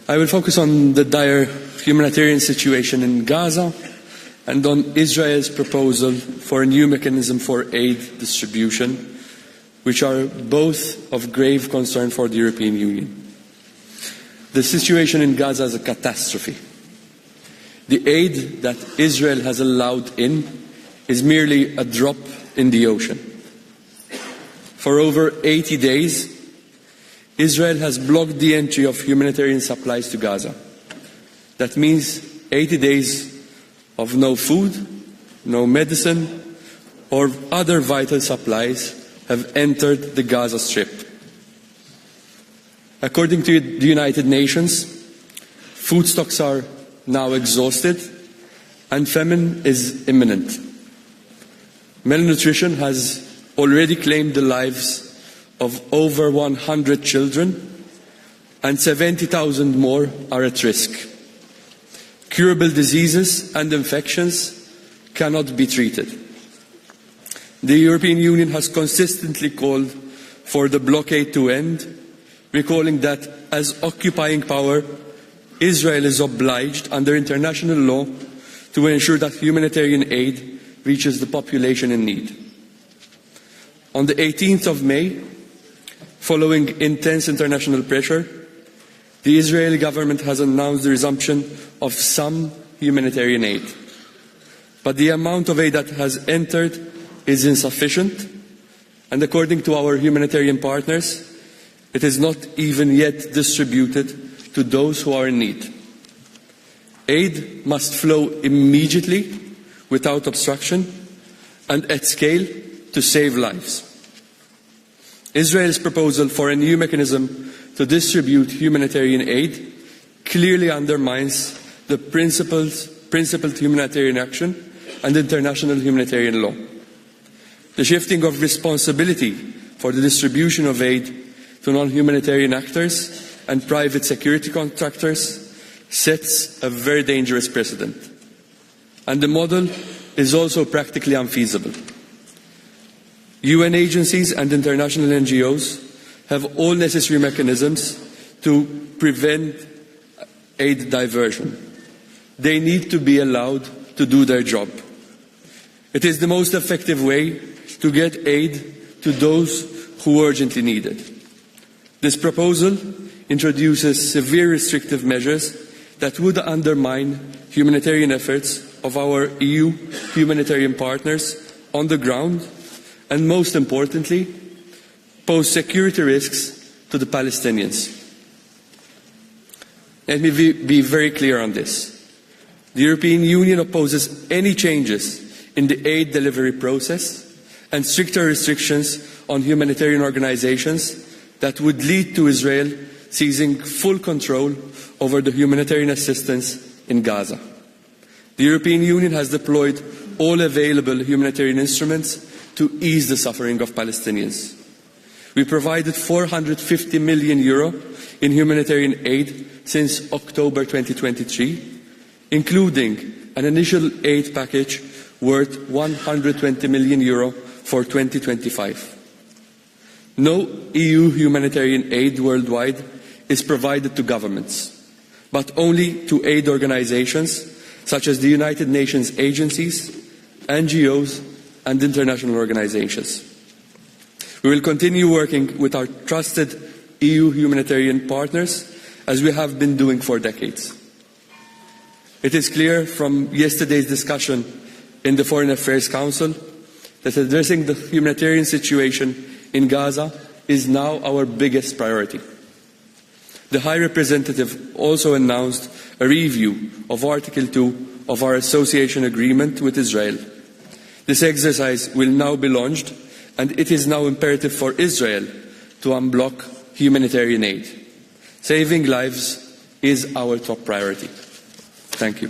I will focus on the dire humanitarian situation in Gaza and on Israel's proposal for a new mechanism for aid distribution, which are both of grave concern for the European Union. The situation in Gaza is a catastrophe. The aid that Israel has allowed in is merely a drop in the ocean. For over 80 days, Israel has blocked the entry of humanitarian supplies to Gaza. That means 80 days of no food, no medicine, or other vital supplies have entered the Gaza Strip. According to the United Nations, food stocks are now exhausted and famine is imminent. Malnutrition has already claimed the lives of over 100 children, and 70,000 more are at risk. Curable diseases and infections cannot be treated. The European Union has consistently called for the blockade to end, recalling that as occupying power, Israel is obliged under international law to ensure that humanitarian aid reaches the population in need. On the 18th of May, following intense international pressure, the Israeli government has announced the resumption of some humanitarian aid. But the amount of aid that has entered is insufficient, and according to our humanitarian partners, it is not even yet distributed to those who are in need. Aid must flow immediately, without obstruction, and at scale to save lives. Israel's proposal for a new mechanism to distribute humanitarian aid clearly undermines the principled humanitarian action and international humanitarian law. The shifting of responsibility for the distribution of aid to non-humanitarian actors and private security contractors sets a very dangerous precedent. And the model is also practically unfeasible. UN agencies and international NGOs have all necessary mechanisms to prevent aid diversion. They need to be allowed to do their job. It is the most effective way to get aid to those who urgently need it. This proposal introduces severe restrictive measures that would undermine humanitarian efforts of our EU humanitarian partners on the ground, and most importantly, pose security risks to the Palestinians. Let me be very clear on this. The European Union opposes any changes in the aid delivery process and stricter restrictions on humanitarian organizations that would lead to Israel seizing full control over the humanitarian assistance in Gaza. The European Union has deployed all available humanitarian instruments to ease the suffering of Palestinians. We provided €450 million in humanitarian aid since October 2023, including an initial aid package worth €120 million for 2025. No EU humanitarian aid worldwide is provided to governments, but only to aid organizations such as the United Nations agencies, NGOs, and international organizations. We will continue working with our trusted EU humanitarian partners as we have been doing for decades. It is clear from yesterday's discussion in the Foreign Affairs Council that addressing the humanitarian situation in Gaza is now our biggest priority. The High Representative also announced a review of Article 2 of our association agreement with Israel. This exercise will now be launched, and it is now imperative for Israel to unblock humanitarian aid. Saving lives is our top priority. Thank you.